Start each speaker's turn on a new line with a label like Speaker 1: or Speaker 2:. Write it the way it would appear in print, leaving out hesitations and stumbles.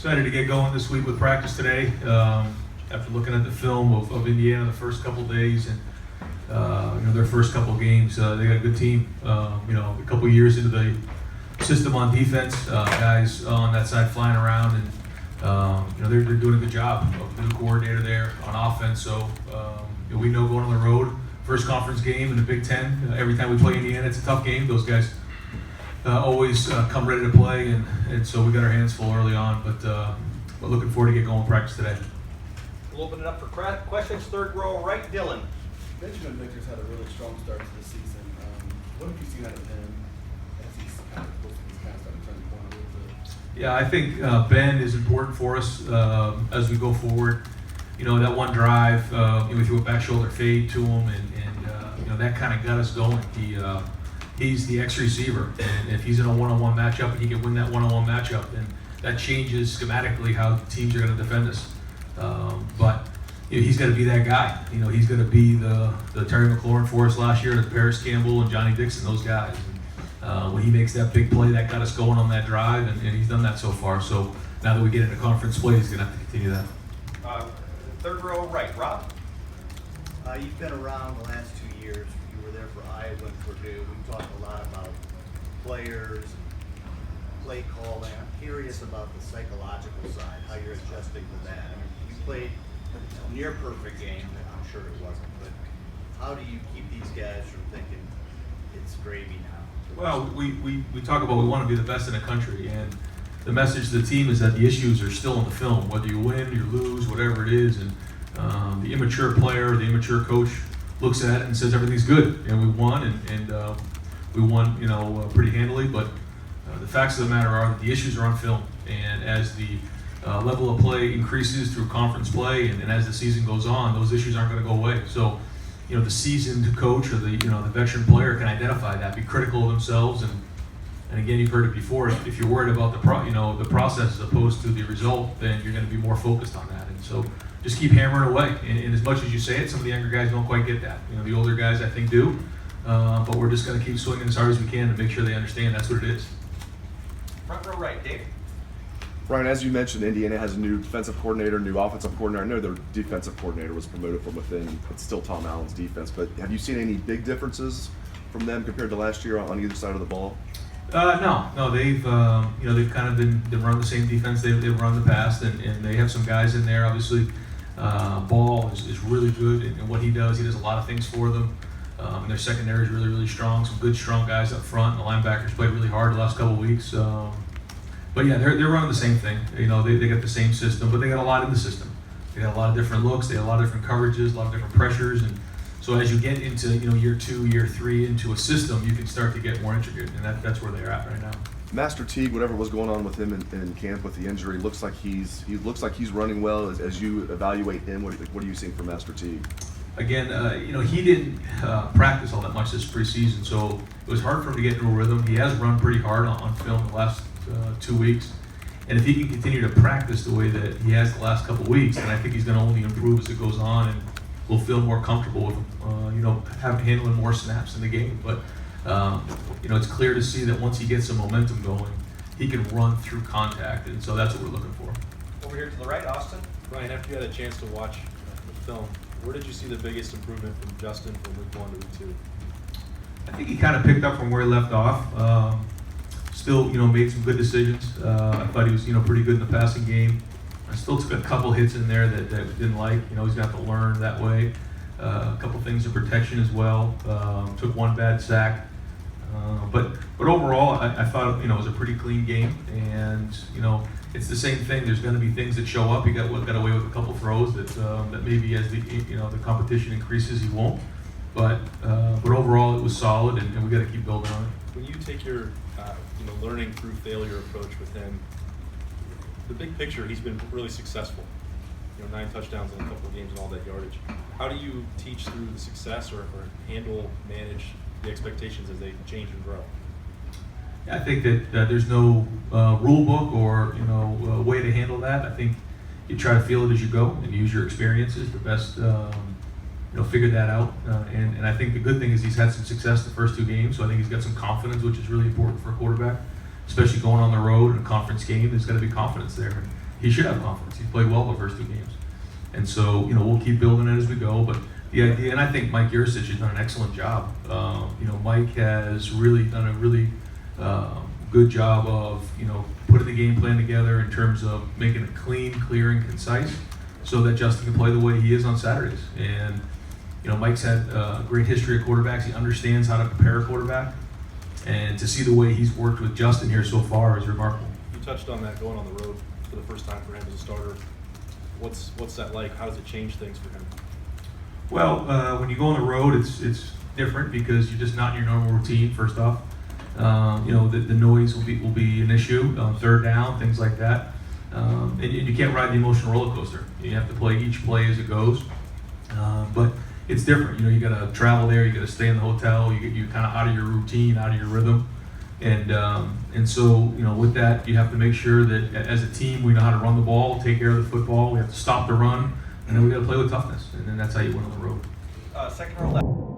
Speaker 1: Excited to get going this week with practice today. After looking at the film of Indiana the first couple days and their first couple games, they got a good team. A couple years into the system on defense, guys on that side flying around, and they're doing a good job. The new coordinator there on offense, so we know going on the road, first conference game in the Big Ten. Every time we play Indiana, it's a tough game. Those guys always come ready to play, and so we got our hands full early on, but we're looking forward to get going with practice today.
Speaker 2: We'll open it up for questions. Third row right, Dylan.
Speaker 3: Benjamin Victor's had a really strong start to the season. What have you seen out of him as he's kind of starting to turn the corner a little bit?
Speaker 1: Yeah, I think Ben is important for us as we go forward. That one drive, we threw a back shoulder fade to him, and that kind of got us going. He's the X receiver, and if he's in a one-on-one matchup and he can win that one-on-one matchup, then that changes schematically how teams are going to defend us. But he's got to be that guy. He's going to be the Terry McLaurin for us last year, the Paris Campbell and Johnny Dixon, those guys. When he makes that big play, that got us going on that drive, and he's done that so far. So now that we get into conference play, he's going to have to continue that.
Speaker 2: Third row right, Rob.
Speaker 4: You've been around the last 2 years. You were there for Iowa and Purdue. We talked a lot about players, play calling. I'm curious about the psychological side, how you're adjusting to that. I mean, you played a near perfect game, I'm sure it wasn't, but how do you keep these guys from thinking it's gravy now?
Speaker 1: Well, we talk about we want to be the best in the country, and the message to the team is that the issues are still in the film, whether you win, you lose, whatever it is, and the immature player, the immature coach looks at it and says everything's good, and we won, and we won, pretty handily. But the facts of the matter are that the issues are on film, and as the level of play increases through conference play, and as the season goes on, those issues aren't going to go away. So, the seasoned coach or the veteran player can identify that, be critical of themselves, and again, you've heard it before. If you're worried about the process as opposed to the result, then you're going to be more focused on that. And so, just keep hammering away. And as much as you say it, some of the younger guys don't quite get that. The older guys, I think, do. But we're just going to keep swinging as hard as we can to make sure they understand that's what it is.
Speaker 2: Front row right, Dave.
Speaker 5: Ryan, as you mentioned, Indiana has a new defensive coordinator, new offensive coordinator. I know their defensive coordinator was promoted from within. It's still Tom Allen's defense. But have you seen any big differences from them compared to last year on either side of the ball?
Speaker 1: No. They've kind of been run the same defense they've run in the past, and they have some guys in there. Obviously, Ball is really good in what he does. He does a lot of things for them. Their secondary is really, really strong. Some good, strong guys up front. The linebackers played really hard the last couple of weeks. But yeah, they're running the same thing. They got the same system, but they got a lot in the system. They got a lot of different looks. They got a lot of different coverages, a lot of different pressures, and so as you get into year 2, year 3 into a system, you can start to get more intricate, and that's where they're at right now.
Speaker 5: Master Teague, whatever was going on with him in camp with the injury, looks like he's running well. As you evaluate him, what are you seeing from Master Teague?
Speaker 1: Again, he didn't practice all that much this preseason, so it was hard for him to get into a rhythm. He has run pretty hard on film the last 2 weeks, and if he can continue to practice the way that he has the last couple of weeks, then I think he's going to only improve as it goes on, and we'll feel more comfortable with him, handling more snaps in the game. But it's clear to see that once he gets some momentum going, he can run through contact, and so that's what we're looking for.
Speaker 2: Over here to the right, Austin.
Speaker 6: Ryan, after you had a chance to watch the film, where did you see the biggest improvement from Justin from week 1 to week 2?
Speaker 1: I think he kind of picked up from where he left off. Still, made some good decisions. I thought he was, pretty good in the passing game. I still took a couple hits in there that didn't like. He's got to learn that way. A couple things in protection as well. Took one bad sack. But overall, I thought, it was a pretty clean game. And, it's the same thing. There's going to be things that show up. He got away with a couple throws that maybe as the competition increases, he won't. But overall, it was solid, and we got to keep building on it.
Speaker 6: When you take your learning through failure approach with him, the big picture, he's been really successful. 9 touchdowns in a couple of games and all that yardage. How do you teach through the success or manage the expectations as they change and grow?
Speaker 1: I think that there's no rule book or way to handle that. I think you try to feel it as you go and use your experiences to best figure that out. And I think the good thing is he's had some success the first 2 games, so I think he's got some confidence, which is really important for a quarterback, especially going on the road in a conference game. There's got to be confidence there. he should have confidence. He's played well the first 2 games. And so, we'll keep building it as we go. But the idea, and I think Mike Yurcich has done an excellent job. Mike has really done a really good job of, putting the game plan together in terms of making it clean, clear, and concise so that Justin can play the way he is on Saturdays. And, Mike's had a great history of quarterbacks. He understands how to prepare a quarterback. And to see the way he's worked with Justin here so far is remarkable.
Speaker 6: You touched on that going on the road for the first time for him as a starter. What's that like? How does it change things for him?
Speaker 1: Well, when you go on the road, it's different because you're just not in your normal routine. First off, the noise will be an issue. Third down, things like that, and you can't ride the emotional roller coaster. You have to play each play as it goes. But it's different. You got to travel there. You got to stay in the hotel. You're kind of out of your routine, out of your rhythm, and so with that, you have to make sure that as a team we know how to run the ball, take care of the football. We have to stop the run, and then we got to play with toughness, and then that's how you win on the road.
Speaker 2: Second row left.